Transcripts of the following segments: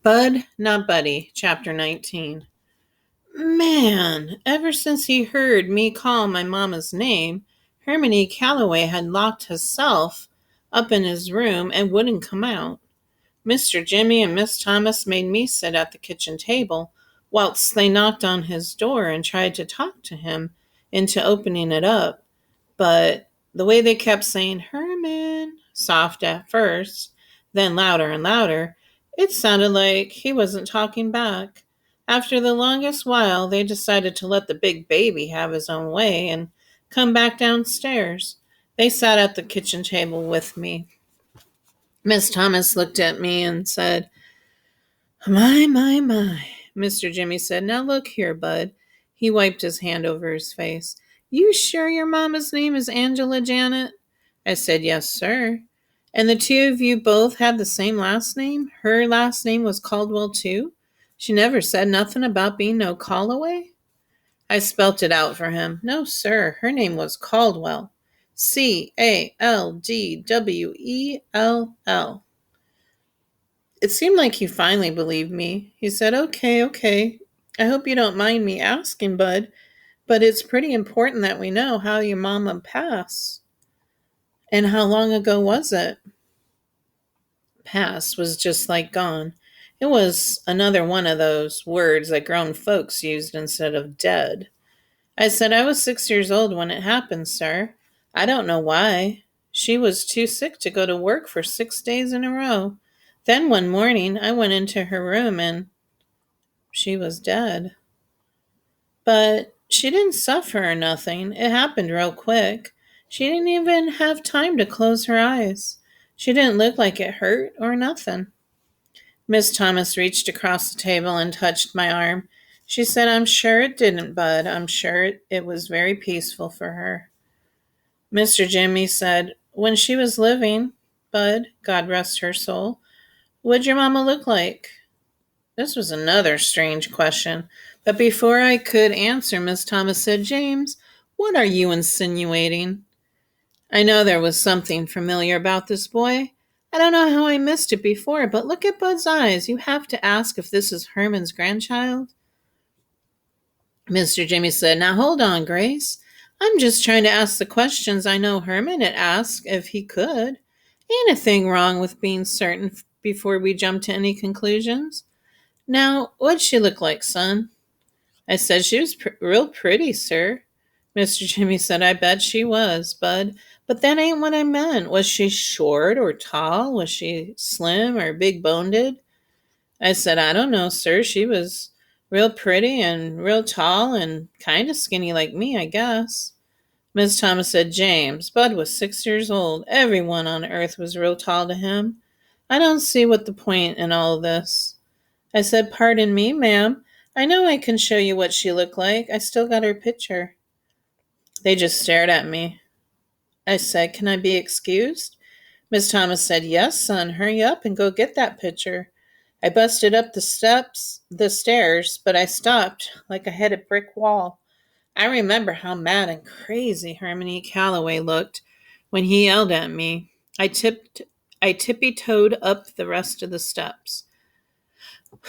Bud, Not Buddy, Chapter 19. Man, ever since he heard me call my mama's name, Hermione Calloway had locked herself up in his room and wouldn't come out. Mr. Jimmy and Miss Thomas made me sit at the kitchen table whilst they knocked on his door and tried to talk to him into opening it up. But the way they kept saying Herman, soft at first, then louder and louder, it sounded like he wasn't talking back. After the longest while, they decided to let the big baby have his own way and come back downstairs. They sat at the kitchen table with me. Miss Thomas looked at me and said, "My, my, my." Mr. Jimmy said, "Now look here, Bud." He wiped his hand over his face. "You sure your mama's name is Angela Janet?" I said, "Yes, sir." "And the two of you both had the same last name? Her last name was Caldwell, too? She never said nothing about being no Calloway?" I spelt it out for him. "No, sir. Her name was Caldwell. Caldwell. It seemed like he finally believed me. He said, "Okay, okay. I hope you don't mind me asking, Bud, but it's pretty important that we know how your mama passed. And how long ago was it?" Pass was just like gone. It was another one of those words that grown folks used instead of dead. I said, "I was 6 years old when it happened, sir. I don't know why. She was too sick to go to work for 6 days in a row. Then one morning I went into her room and she was dead. But she didn't suffer or nothing. It happened real quick. She didn't even have time to close her eyes. She didn't look like it hurt or nothing." Miss Thomas reached across the table and touched my arm. She said, "I'm sure it didn't, Bud. I'm sure it was very peaceful for her." Mr. Jimmy said, "When she was living, Bud, God rest her soul, what'd your mama look like?" This was another strange question, but before I could answer, Miss Thomas said, "James, what are you insinuating?" I know there was something familiar about this boy. I don't know how I missed it before, but look at Bud's eyes. You have to ask if this is Herman's grandchild. Mr. Jimmy said, "Now hold on, Grace. I'm just trying to ask the questions I know Herman had asked if he could. Ain't a thing wrong with being certain before we jump to any conclusions. Now, what'd she look like, son?" I said, "She was real pretty, sir." Mr. Jimmy said, "I bet she was, Bud. But that ain't what I meant. Was she short or tall? Was she slim or big boned?" I said, "I don't know, sir. She was real pretty and real tall and kind of skinny like me, I guess." Miss Thomas said, "James, Bud was 6 years old. Everyone on earth was real tall to him. I don't see what the point in all this." I said, "Pardon me, ma'am. I know I can show you what she looked like. I still got her picture." They just stared at me. I said, "Can I be excused?" Miss Thomas said, "Yes, son. Hurry up and go get that picture." I busted up the stairs, but I stopped like I hit a brick wall. I remember how mad and crazy Hermione Calloway looked when he yelled at me. I tippy-toed up the rest of the steps.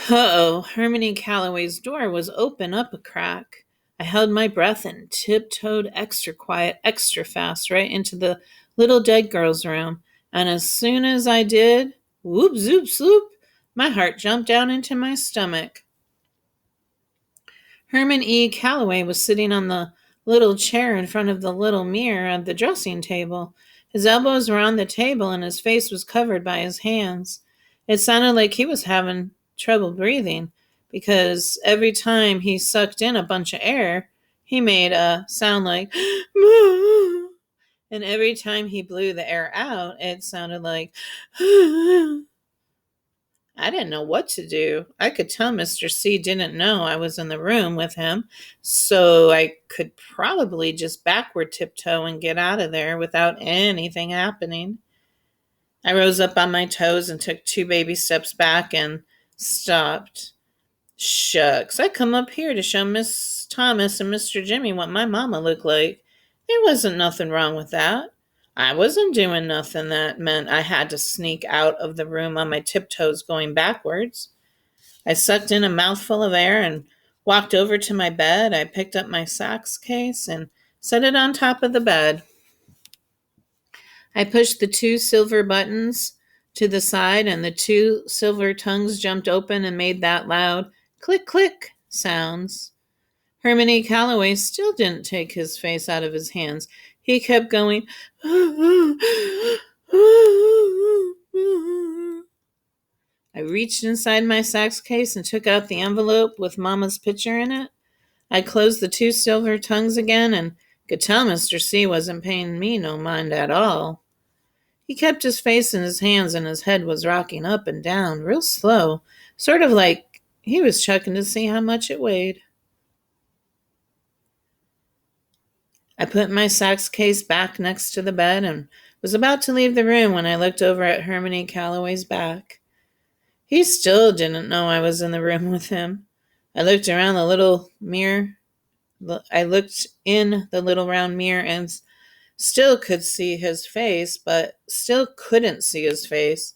Uh-oh, Hermione Calloway's door was open up a crack. I held my breath and tiptoed extra quiet, extra fast right into the little dead girl's room. And as soon as I did, whoop, zoop, sloop, my heart jumped down into my stomach. Herman E. Calloway was sitting on the little chair in front of the little mirror at the dressing table. His elbows were on the table and his face was covered by his hands. It sounded like he was having trouble breathing because every time he sucked in a bunch of air, he made a sound like "moo," and every time he blew the air out, it sounded like I didn't know what to do. I could tell Mr. C didn't know I was in the room with him, so I could probably just backward tiptoe and get out of there without anything happening. I rose up on my toes and took 2 baby steps back and stopped. Shucks, I come up here to show Miss Thomas and Mr. Jimmy what my mama looked like. There wasn't nothing wrong with that. I wasn't doing nothing that meant I had to sneak out of the room on my tiptoes going backwards. I sucked in a mouthful of air and walked over to my bed. I picked up my socks case and set it on top of the bed. I pushed the two silver buttons to the side, and the two silver tongues jumped open and made that loud click click sounds. Hermione Calloway still didn't take his face out of his hands. He kept going. I reached inside my socks case and took out the envelope with Mama's picture in it. I closed the two silver tongues again and could tell Mr. C wasn't paying me no mind at all. He kept his face in his hands and his head was rocking up and down real slow, sort of like he was checking to see how much it weighed. I put my socks case back next to the bed and was about to leave the room when I looked over at Hermione Calloway's back. He still didn't know I was in the room with him. I looked around the little mirror. I looked in the little round mirror and still could see his face, but still couldn't see his face.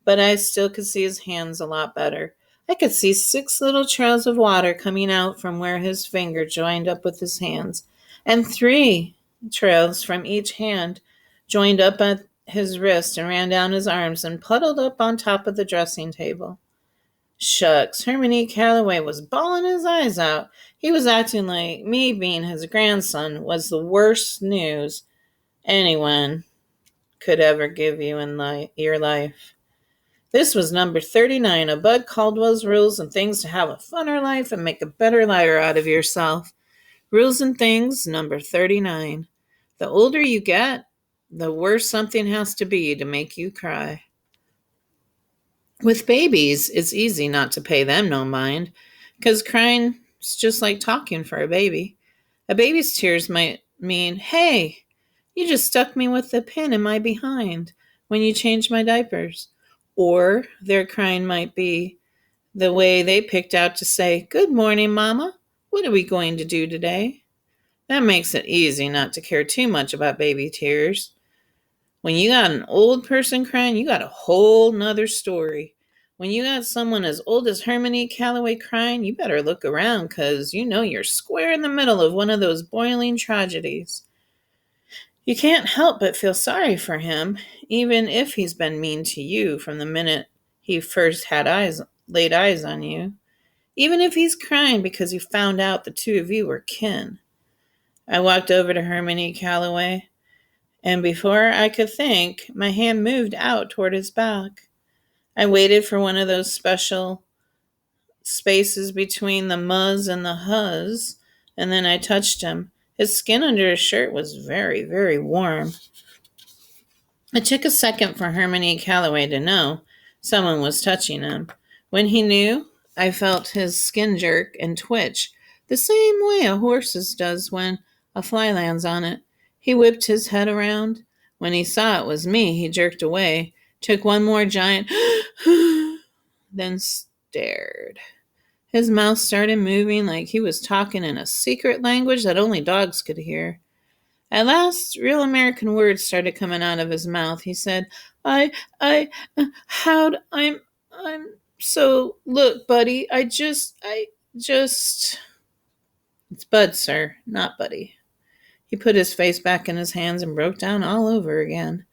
But I still could see his hands a lot better. I could see 6 little trails of water coming out from where his finger joined up with his hands, and 3 trails from each hand joined up at his wrist and ran down his arms and puddled up on top of the dressing table. Shucks, Hermione Calloway was bawling his eyes out. He was acting like me being his grandson was the worst news anyone could ever give you in your life. This was number 39 of Bud Caldwell's Rules and Things to Have a Funner Life and Make a Better Liar Out of Yourself. Rules and Things, number 39. The older you get, the worse something has to be to make you cry. With babies, it's easy not to pay them no mind, because crying's just like talking for a baby. A baby's tears might mean, hey, you just stuck me with the pin in my behind when you changed my diapers. Or their crying might be the way they picked out to say, good morning, Mama. What are we going to do today? That makes it easy not to care too much about baby tears. When you got an old person crying, you got a whole nother story. When you got someone as old as Hermione Calloway crying, you better look around because you know you're square in the middle of one of those boiling tragedies. You can't help but feel sorry for him, even if he's been mean to you from the minute he first laid eyes on you. Even if he's crying because he found out the two of you were kin. I walked over to Hermione Calloway, and before I could think, my hand moved out toward his back. I waited for one of those special spaces between the muzz and the huzz, and then I touched him. His skin under his shirt was very, very warm. It took a second for Hermione Calloway to know someone was touching him. When he knew, I felt his skin jerk and twitch, the same way a horse's does when a fly lands on it. He whipped his head around. When he saw it was me, he jerked away, took one more giant, then stared. His mouth started moving like he was talking in a secret language that only dogs could hear. At last, real American words started coming out of his mouth. He said, I'm so, look, buddy, I just. It's Bud, sir, not Buddy. He put his face back in his hands and broke down all over again.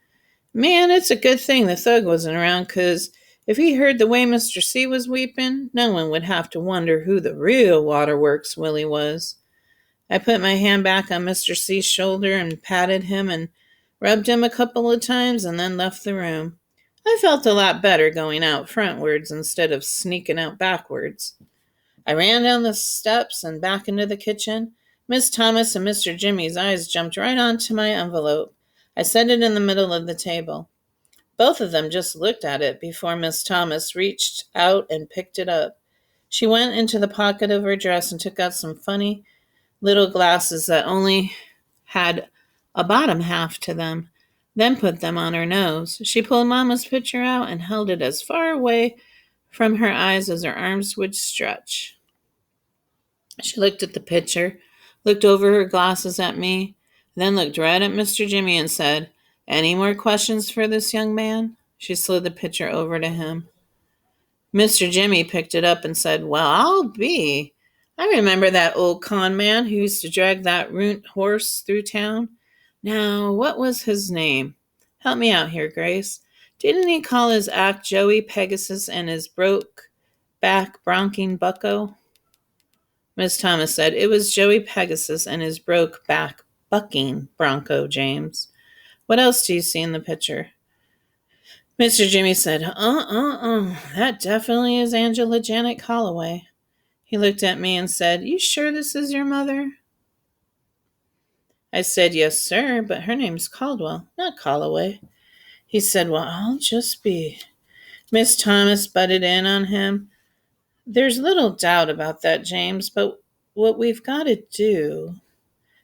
Man, it's a good thing the thug wasn't around, 'cause if he heard the way Mr. C was weeping, no one would have to wonder who the real Waterworks Willie was. I put my hand back on Mr. C's shoulder and patted him and rubbed him a couple of times and then left the room. I felt a lot better going out frontwards instead of sneaking out backwards. I ran down the steps and back into the kitchen. Miss Thomas and Mr. Jimmy's eyes jumped right onto my envelope. I set it in the middle of the table. Both of them just looked at it before Miss Thomas reached out and picked it up. She went into the pocket of her dress and took out some funny little glasses that only had a bottom half to them, then put them on her nose. She pulled Mama's picture out and held it as far away from her eyes as her arms would stretch. She looked at the picture, looked over her glasses at me, then looked right at Mr. Jimmy and said, any more questions for this young man? She slid the picture over to him. Mr. Jimmy picked it up and said, "Well, I'll be. I remember that old con man who used to drag that ruined horse through town. Now, what was his name? Help me out here, Grace. Didn't he call his act Joey Pegasus and his broke back bronking bucko?" Miss Thomas said, "It was Joey Pegasus and his broke back bucking bronco, James. What else do you see in the picture?" Mr. Jimmy said, that definitely is Angela Janet Holloway. He looked at me and said, "You sure this is your mother?" I said, "Yes, sir, but her name's Caldwell, not Holloway." He said, "Well, I'll just be." Miss Thomas butted in on him. "There's little doubt about that, James, but what we've got to do."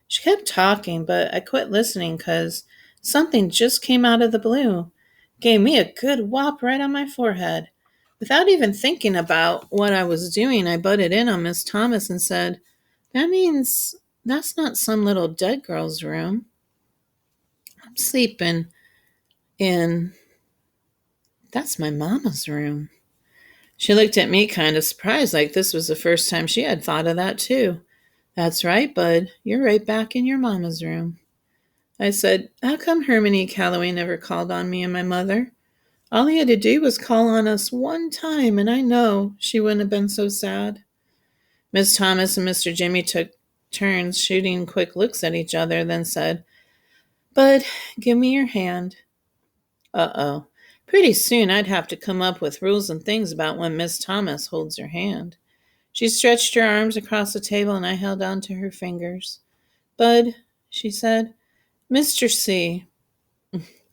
She kept talking, but I quit listening because something just came out of the blue. Gave me a good whop right on my forehead. Without even thinking about what I was doing, I butted in on Miss Thomas and said, "That means that's not some little dead girl's room. I'm sleeping in. That's my mama's room." She looked at me kind of surprised, like this was the first time she had thought of that, too. "That's right, bud. You're right back in your mama's room." I said, "How come Hermione Calloway never called on me and my mother? All he had to do was call on us one time, and I know she wouldn't have been so sad." Miss Thomas and Mr. Jimmy took turns shooting quick looks at each other, then said, "Bud, give me your hand." Uh-oh. Pretty soon I'd have to come up with rules and things about when Miss Thomas holds her hand. She stretched her arms across the table, and I held on to her fingers. "Bud," she said, "Mr. C.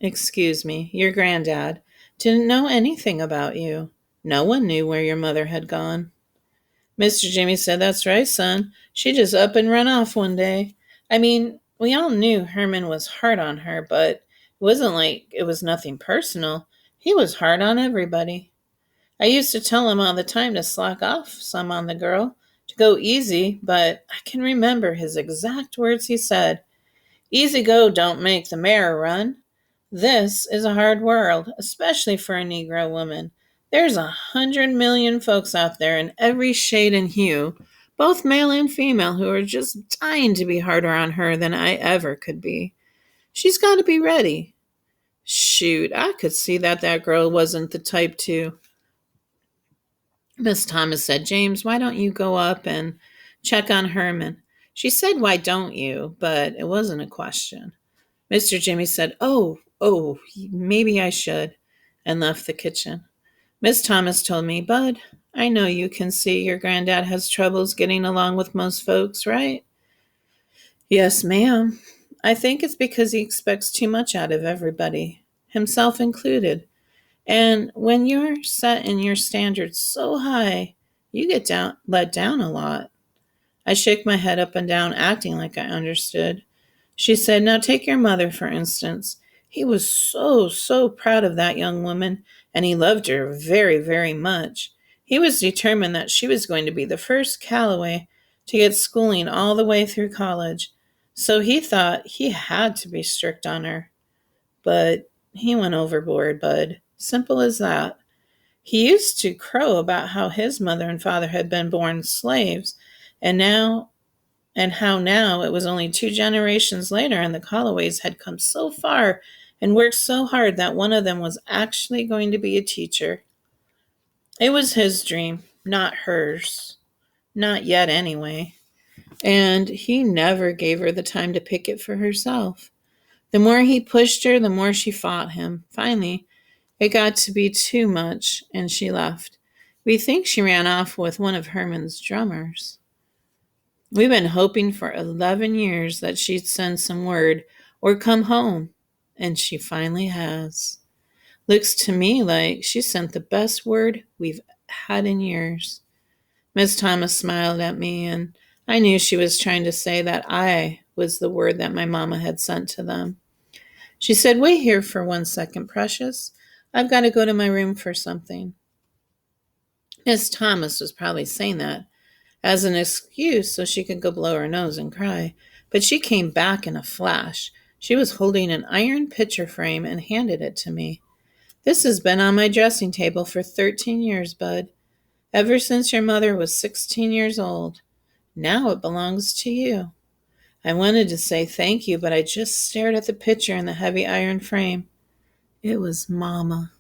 excuse me, your granddad, didn't know anything about you. No one knew where your mother had gone." Mr. Jimmy said, "That's right, son. She just up and run off one day. I mean, we all knew Herman was hard on her, but it wasn't like it was nothing personal. He was hard on everybody. I used to tell him all the time to slack off some on the girl, to go easy, but I can remember his exact words he said. 'Easy go don't make the mare run.' This is a hard world, especially for a Negro woman. There's 100 million folks out there in every shade and hue, both male and female, who are just dying to be harder on her than I ever could be. She's got to be ready." Shoot, I could see that girl wasn't the type to. Miss Thomas said, "James, why don't you go up and check on Herman?" She said, "Why don't you?" but it wasn't a question. Mr. Jimmy said, "Oh, maybe I should," and left the kitchen. Miss Thomas told me, "Bud, I know you can see your granddad has troubles getting along with most folks, right?" "Yes, ma'am. I think it's because he expects too much out of everybody, himself included. And when you're setting your standards so high, you get let down a lot." I shook my head up and down, acting like I understood. She said, "Now take your mother, for instance. He was so proud of that young woman, and he loved her very, very much. He was determined that she was going to be the first Calloway to get schooling all the way through college. So he thought he had to be strict on her. But he went overboard, Bud. Simple as that. He used to crow about how his mother and father had been born slaves, and how now it was only 2 generations later and the Colloways had come so far and worked so hard that one of them was actually going to be a teacher. It was his dream, not hers. Not yet, anyway. And he never gave her the time to pick it for herself. The more he pushed her, the more she fought him. Finally, it got to be too much, and she left. We think she ran off with one of Herman's drummers. We've been hoping for 11 years that she'd send some word or come home, and she finally has. Looks to me like she sent the best word we've had in years." Miss Thomas smiled at me, and I knew she was trying to say that I was the word that my mama had sent to them. She said, "Wait here for 1 second, Precious. I've got to go to my room for something." Miss Thomas was probably saying that as an excuse so she could go blow her nose and cry, but she came back in a flash. She was holding an iron picture frame and handed it to me. This has been on my dressing table for 13 years, Bud. Ever since your mother was 16 years old. Now it belongs to you. I wanted to say thank you, but I just stared at the picture in the heavy iron frame. It was Mama.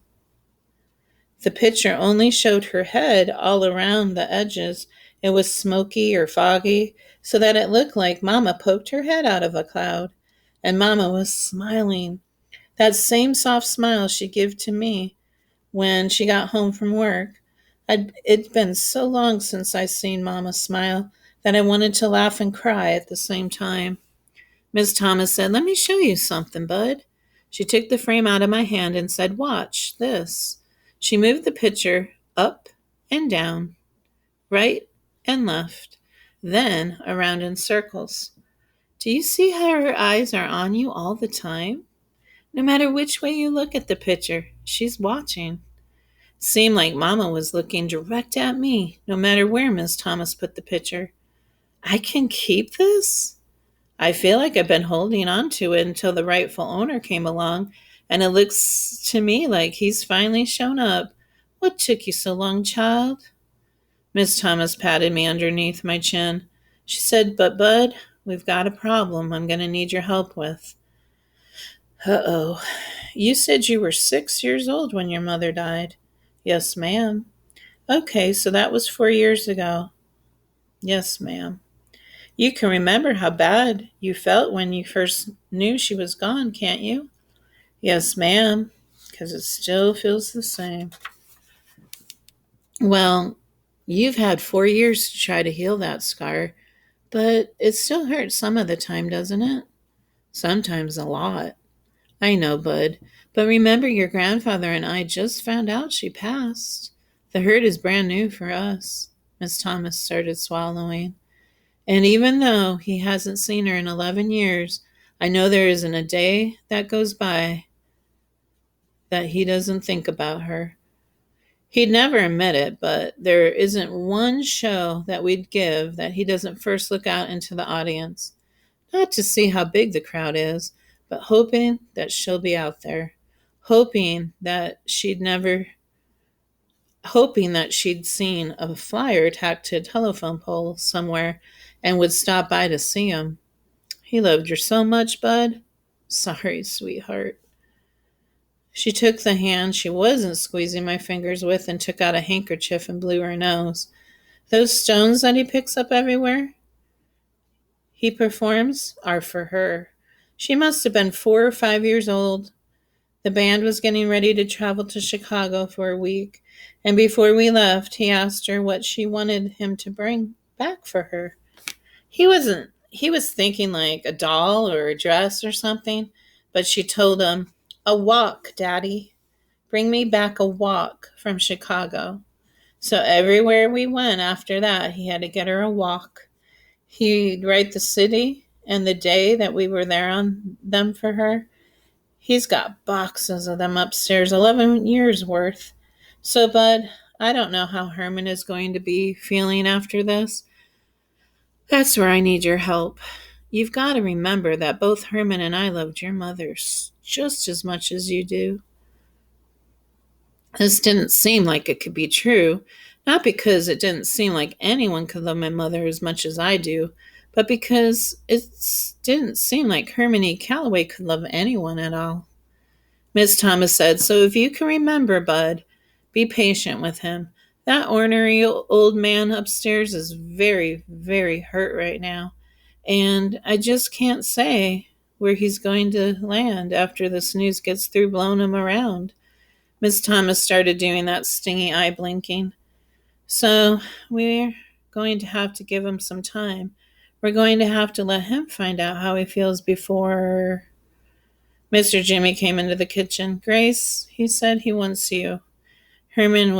The picture only showed her head all around the edges. It was smoky or foggy, so that it looked like Mama poked her head out of a cloud. And Mama was smiling. That same soft smile she gave to me when she got home from work. It'd been so long since I seen Mama smile that I wanted to laugh and cry at the same time. Miss Thomas said, "Let me show you something, Bud." She took the frame out of my hand and said, "Watch this." She moved the picture up and down, right and left, then around in circles. Do you see how her eyes are on you all the time? No matter which way you look at the picture, she's watching. Seemed like Mama was looking direct at me, no matter where Miss Thomas put the picture. I can keep this? I feel like I've been holding on to it until the rightful owner came along, and it looks to me like he's finally shown up. What took you so long, child? Miss Thomas patted me underneath my chin. She said, "But, Bud, we've got a problem I'm going to need your help with." Uh-oh. You said you were 6 years old when your mother died. Yes, ma'am. Okay, so that was 4 years ago. Yes, ma'am. You can remember how bad you felt when you first knew she was gone, can't you? Yes, ma'am, because it still feels the same. Well, you've had 4 years to try to heal that scar, but it still hurts some of the time, doesn't it? Sometimes a lot. I know, Bud, but remember your grandfather and I just found out she passed. The hurt is brand new for us. Miss Thomas started swallowing. And even though he hasn't seen her in 11 years, I know there isn't a day that goes by that he doesn't think about her. He'd never admit it, but there isn't one show that we'd give that he doesn't first look out into the audience. Not to see how big the crowd is, but hoping that she'll be out there. Hoping that she'd seen a flyer tacked to a telephone pole somewhere and would stop by to see him. He loved her so much, Bud. Sorry, sweetheart. She took the hand she wasn't squeezing my fingers with and took out a handkerchief and blew her nose. Those stones that he picks up everywhere he performs are for her. She must have been 4 or 5 years old. The band was getting ready to travel to Chicago for a week, and before we left, he asked her what she wanted him to bring back for her. He was thinking like a doll or a dress or something, but she told him, "A walk, Daddy. Bring me back a walk from Chicago." So everywhere we went after that, he had to get her a walk. He'd write the city and the day that we were there on them for her. He's got boxes of them upstairs, 11 years worth. So, Bud, I don't know how Herman is going to be feeling after this. That's where I need your help. You've got to remember that both Herman and I loved your mother just as much as you do. This didn't seem like it could be true, not because it didn't seem like anyone could love my mother as much as I do, but because it didn't seem like Herman E. Calloway could love anyone at all. Miss Thomas said, "So if you can remember, Bud, be patient with him. That ornery old man upstairs is very, very hurt right now, and I just can't say where he's going to land after this news gets through blowing him around." Miss Thomas started doing that stingy eye blinking. "So we're going to have to give him some time. We're going to have to let him find out how he feels before." Mr. Jimmy came into the kitchen. "Grace," he said, "he wants you." Herman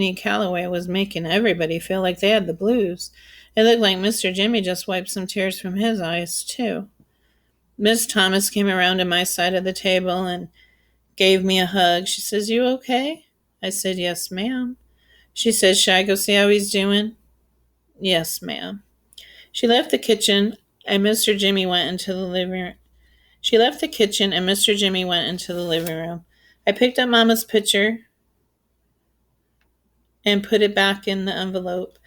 E. Calloway was making everybody feel like they had the blues. It looked like Mr. Jimmy just wiped some tears from his eyes, too. Miss Thomas came around to my side of the table and gave me a hug. She says, "You okay?" I said, "Yes, ma'am." She said, "Should I go see how he's doing?" "Yes, ma'am." She left the kitchen and Mr. Jimmy went into the living room. She left the kitchen and Mr. Jimmy went into the living room. I picked up Mama's picture and put it back in the envelope.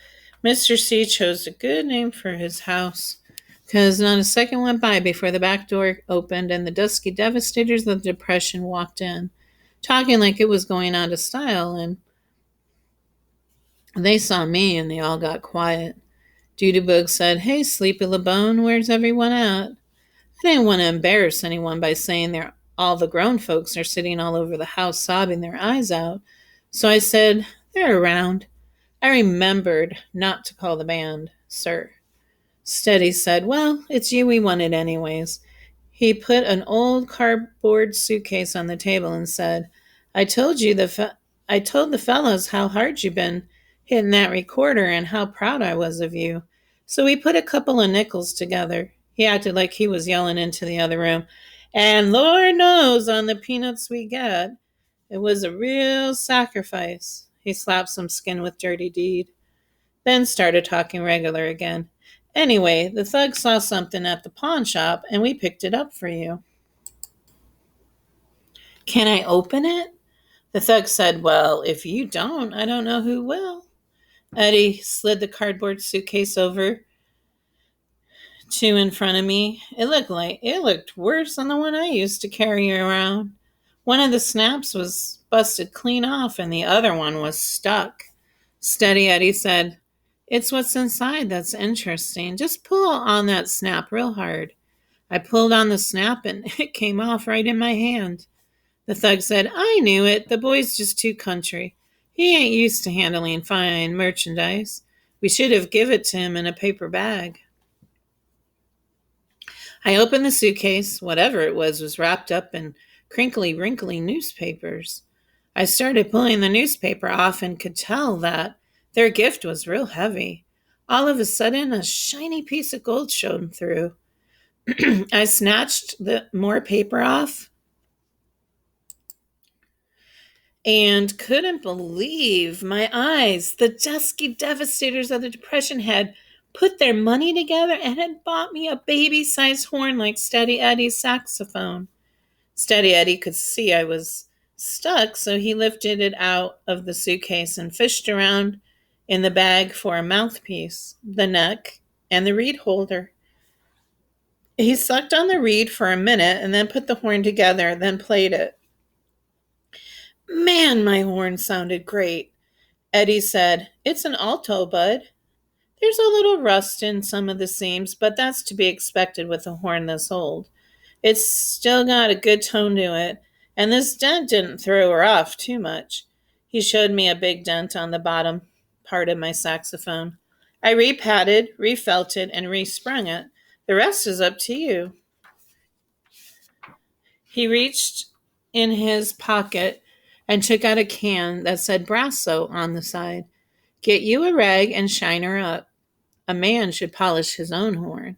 Mr. C chose a good name for his house, because not a second went by before the back door opened and the dusky devastators of the Depression walked in, talking like it was going out of style, and they saw me and they all got quiet. Judybug said, "Hey, Sleepy LeBone, where's everyone at?" I didn't want to embarrass anyone by saying all the grown folks are sitting all over the house sobbing their eyes out, so I said, "They're around." I remembered not to call the band, sir. Steady said, "Well, it's you we wanted anyways." He put an old cardboard suitcase on the table and said, I told the fellows how hard you've been hitting that recorder and how proud I was of you. So we put a couple of nickels together." He acted like he was yelling into the other room. "And Lord knows on the peanuts we get, it was a real sacrifice." He slapped some skin with Dirty Deed, then started talking regular again. "Anyway, the thug saw something at the pawn shop and we picked it up for you." "Can I open it?" The thug said, "Well, if you don't, I don't know who will." Eddie slid the cardboard suitcase over to in front of me. It looked worse than the one I used to carry around. One of the snaps was busted clean off and the other one was stuck. Steady Eddie said, "It's what's inside that's interesting. Just pull on that snap real hard." I pulled on the snap and it came off right in my hand. The thug said, "I knew it. The boy's just too country. He ain't used to handling fine merchandise. We should have give it to him in a paper bag." I opened the suitcase. Whatever it was wrapped up in crinkly, wrinkly newspapers. I started pulling the newspaper off and could tell that their gift was real heavy. All of a sudden, a shiny piece of gold shone through. I snatched the more paper off and couldn't believe my eyes. The dusky devastators of the Depression had put their money together and had bought me a baby-sized horn like Steady Eddie's saxophone. Steady Eddie could see I was stuck, so he lifted it out of the suitcase and fished around in the bag for a mouthpiece, the neck, and the reed holder. He sucked on the reed for a minute and then put the horn together, then played it. "Man, my horn sounded great." Eddie said, "It's an alto, bud. There's a little rust in some of the seams, but that's to be expected with a horn this old. It's still got a good tone to it, and this dent didn't throw her off too much." He showed me a big dent on the bottom part of my saxophone. I repatted, refelt it, and resprung it. "The rest is up to you." He reached in his pocket and took out a can that said Brasso on the side. "Get you a rag and shine her up. A man should polish his own horn."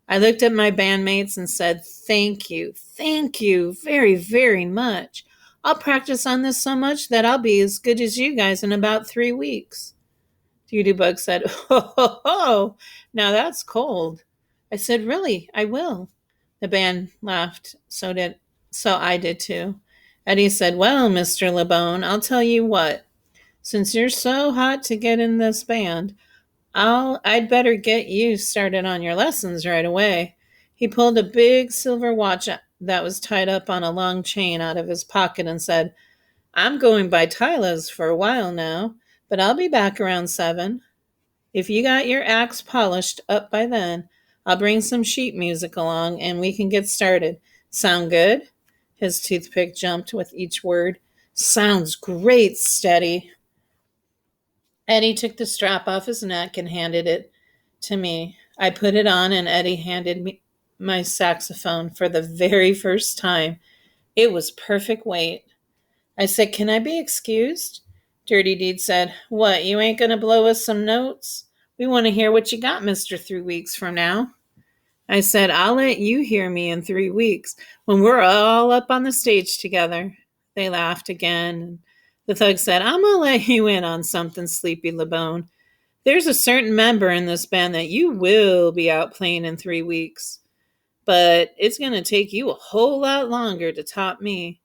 I looked at my bandmates and said, thank you very, very much. I'll practice on this so much that I'll be as good as you guys in about 3 weeks." Judybug said, "Ho, ho, ho, now that's cold." I said, "Really, I will." The band laughed, so I did too. Eddie said, "Well, Mr. LeBone, I'll tell you what. Since you're so hot to get in this band, I'd better get you started on your lessons right away." He pulled a big silver watch that was tied up on a long chain out of his pocket and said, "I'm going by Tyla's for a while now, but I'll be back around 7. If you got your axe polished up by then, I'll bring some sheet music along and we can get started. Sound good?" His toothpick jumped with each word. "Sounds great, Steady." Eddie took the strap off his neck and handed it to me. I put it on and Eddie handed me my saxophone for the very first time. It was perfect weight. I said, "Can I be excused?" Dirty Deed said, "What, you ain't going to blow us some notes? We want to hear what you got, Mr. 3 weeks from now." I said, "I'll let you hear me in 3 weeks when we're all up on the stage together." They laughed again. And the thug said, "I'm going to let you in on something, Sleepy LeBone. There's a certain member in this band that you will be out playing in 3 weeks. But it's going to take you a whole lot longer to top me."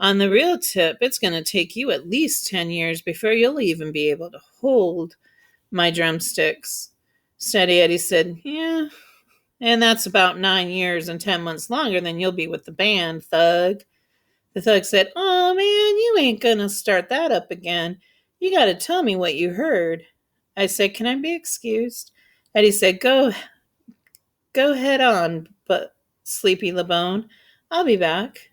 On the real tip, it's going to take you at least 10 years before you'll even be able to hold my drumsticks. Steady Eddie said, Yeah, and that's about 9 years and 10 months longer than you'll be with the band, Thug. The thug said, Oh man, you ain't gonna start that up again. You gotta tell me what you heard. I said, Can I be excused? Eddie said, Go head on, but Sleepy LeBone. I'll be back.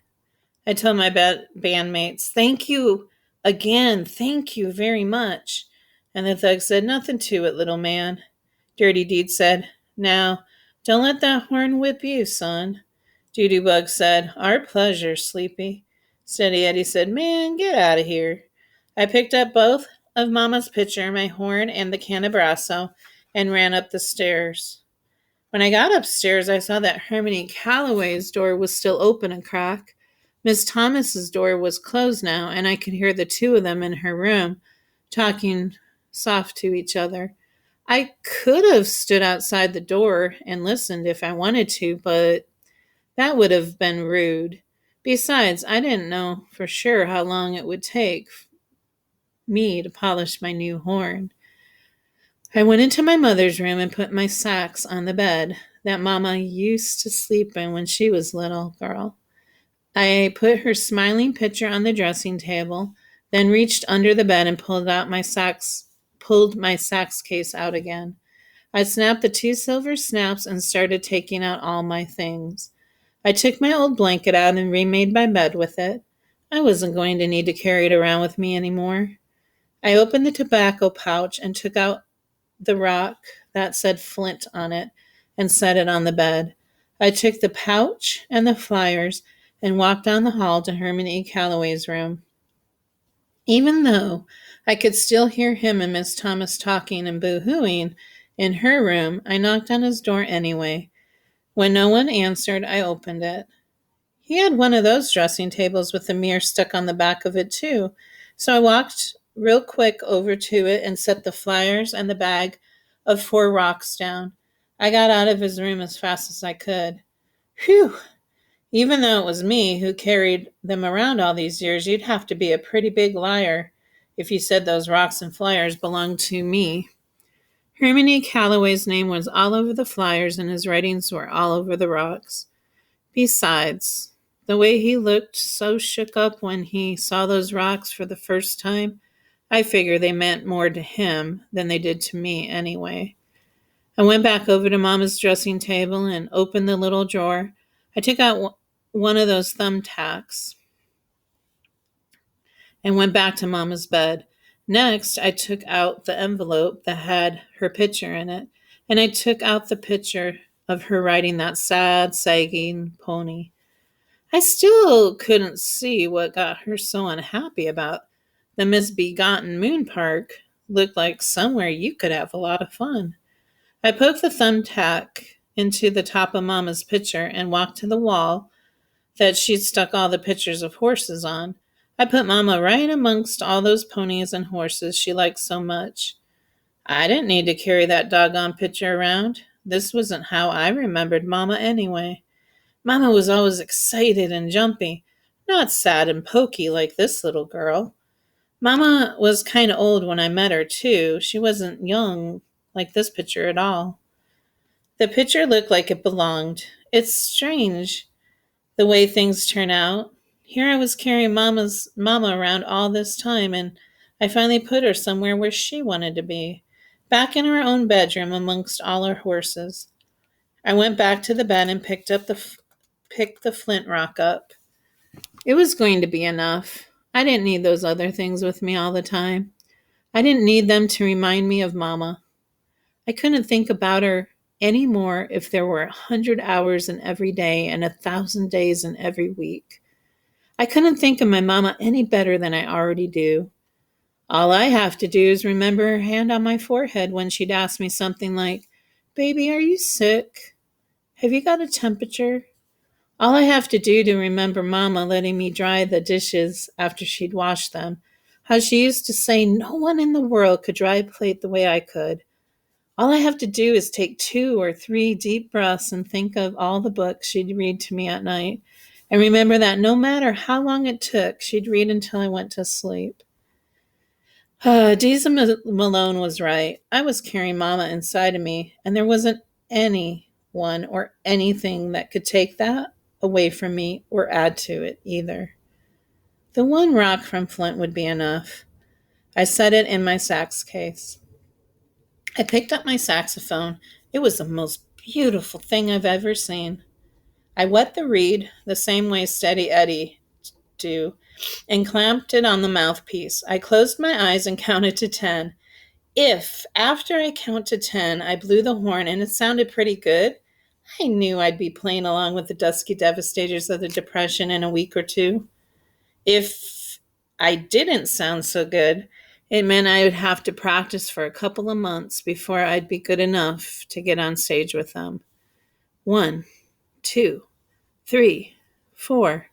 I told my bandmates, Thank you again. Thank you very much. And the thug said, Nothing to it, little man. Dirty Deed said, Now, don't let that horn whip you, son. Doodoo Bug said, Our pleasure, Sleepy. Steady Eddie said, Man, get out of here. I picked up both of Mama's pitcher, my horn, and the cannabrasso, and ran up the stairs. When I got upstairs, I saw that Harmony Calloway's door was still open a crack. Miss Thomas's door was closed now, and I could hear the two of them in her room talking soft to each other. I could have stood outside the door and listened if I wanted to, but that would have been rude. Besides, I didn't know for sure how long it would take me to polish my new horn. I went into my mother's room and put my sacks on the bed that Mama used to sleep in when she was little girl. I put her smiling picture on the dressing table, then reached under the bed and pulled my sax case out again. I snapped the two silver snaps and started taking out all my things. I took my old blanket out and remade my bed with it. I wasn't going to need to carry it around with me anymore. I opened the tobacco pouch and took out the rock that said Flint on it and set it on the bed. I took the pouch and the flyers and walked down the hall to Herman E. Calloway's room. Even though I could still hear him and Miss Thomas talking and boo-hooing in her room, I knocked on his door anyway. When no one answered, I opened it. He had one of those dressing tables with a mirror stuck on the back of it, too. So I walked real quick over to it and set the flyers and the bag of 4 rocks down. I got out of his room as fast as I could. Whew! Even though it was me who carried them around all these years, you'd have to be a pretty big liar if you said those rocks and flyers belonged to me. Herman E. Calloway's name was all over the flyers and his writings were all over the rocks. Besides, the way he looked so shook up when he saw those rocks for the first time, I figure they meant more to him than they did to me anyway. I went back over to Mama's dressing table and opened the little drawer. I took out one of those thumbtacks and went back to Mama's bed. Next, I took out the envelope that had her picture in it, and I took out the picture of her riding that sad, sagging pony. I still couldn't see what got her so unhappy about the misbegotten Moon Park. Looked like somewhere you could have a lot of fun. I poked the thumbtack into the top of Mama's picture and walked to the wall that she'd stuck all the pictures of horses on. I put Mama right amongst all those ponies and horses she liked so much. I didn't need to carry that doggone picture around. This wasn't how I remembered Mama anyway. Mama was always excited and jumpy, not sad and poky like this little girl. Mama was kind of old when I met her, too. She wasn't young like this picture at all. The picture looked like it belonged. It's strange the way things turn out. Here I was carrying Mama around all this time, and I finally put her somewhere where she wanted to be, back in her own bedroom amongst all her horses. I went back to the bed and picked the flint rock up. It was going to be enough. I didn't need those other things with me all the time. I didn't need them to remind me of Mama. I couldn't think about her any more if there were 100 hours in every day and 1,000 days in every week. I couldn't think of my Mama any better than I already do. All I have to do is remember her hand on my forehead when she'd ask me something like, Baby, are you sick? Have you got a temperature? All I have to do to remember Mama letting me dry the dishes after she'd washed them. How she used to say no one in the world could dry a plate the way I could. All I have to do is take 2 or 3 deep breaths and think of all the books she'd read to me at night I remember that no matter how long it took, she'd read until I went to sleep. Deeza Malone was right. I was carrying Mama inside of me, and there wasn't anyone or anything that could take that away from me or add to it either. The one rock from Flint would be enough. I set it in my sax case. I picked up my saxophone. It was the most beautiful thing I've ever seen. I wet the reed the same way Steady Eddie do and clamped it on the mouthpiece. I closed my eyes and counted to 10. If, after I count to 10, I blew the horn and it sounded pretty good, I knew I'd be playing along with the Dusky Devastators of the Depression in a week or two. If I didn't sound so good, it meant I would have to practice for a couple of months before I'd be good enough to get on stage with them. 1, 2, 3, 4,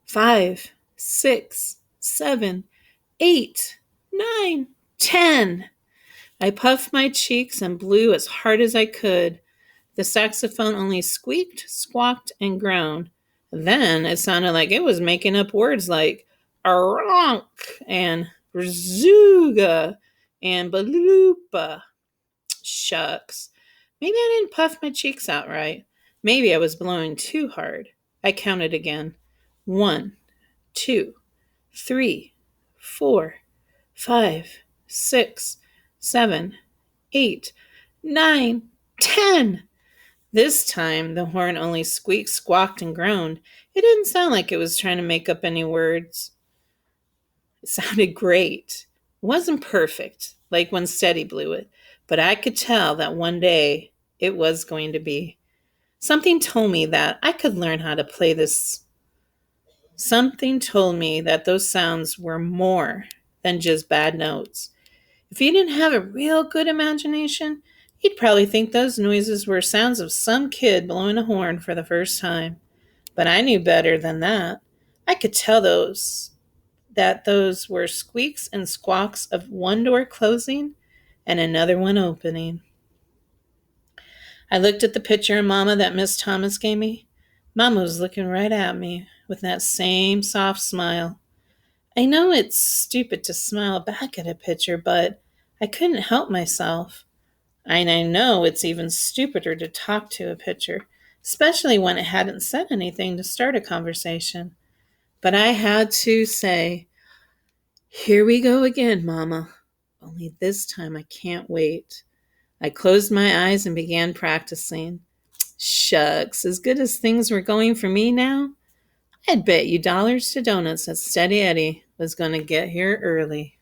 5, 6, 7, 8, 9, 10. I puffed my cheeks and blew as hard as I could. The saxophone only squeaked, squawked, and groaned. Then it sounded like it was making up words like aronk and rzooga and baloopa. Shucks. Maybe I didn't puff my cheeks out right. Maybe I was blowing too hard. I counted again. 1, 2, 3, 4, 5, 6, 7, 8, 9, 10. This time the horn only squeaked, squawked, and groaned. It didn't sound like it was trying to make up any words. It sounded great. It wasn't perfect, like when Steady blew it, but I could tell that one day it was going to be. Something told me that I could learn how to play this. Something told me that those sounds were more than just bad notes. If you didn't have a real good imagination, you'd probably think those noises were sounds of some kid blowing a horn for the first time. But I knew better than that. I could tell those were squeaks and squawks of one door closing and another one opening. I looked at the picture of Mama that Miss Thomas gave me. Mama was looking right at me with that same soft smile. I know it's stupid to smile back at a picture, but I couldn't help myself. And I know it's even stupider to talk to a picture, especially when it hadn't said anything to start a conversation. But I had to say, "Here we go again, Mama. Only this time I can't wait." I closed my eyes and began practicing. Shucks, as good as things were going for me now, I'd bet you dollars to donuts that Steady Eddie was going to get here early.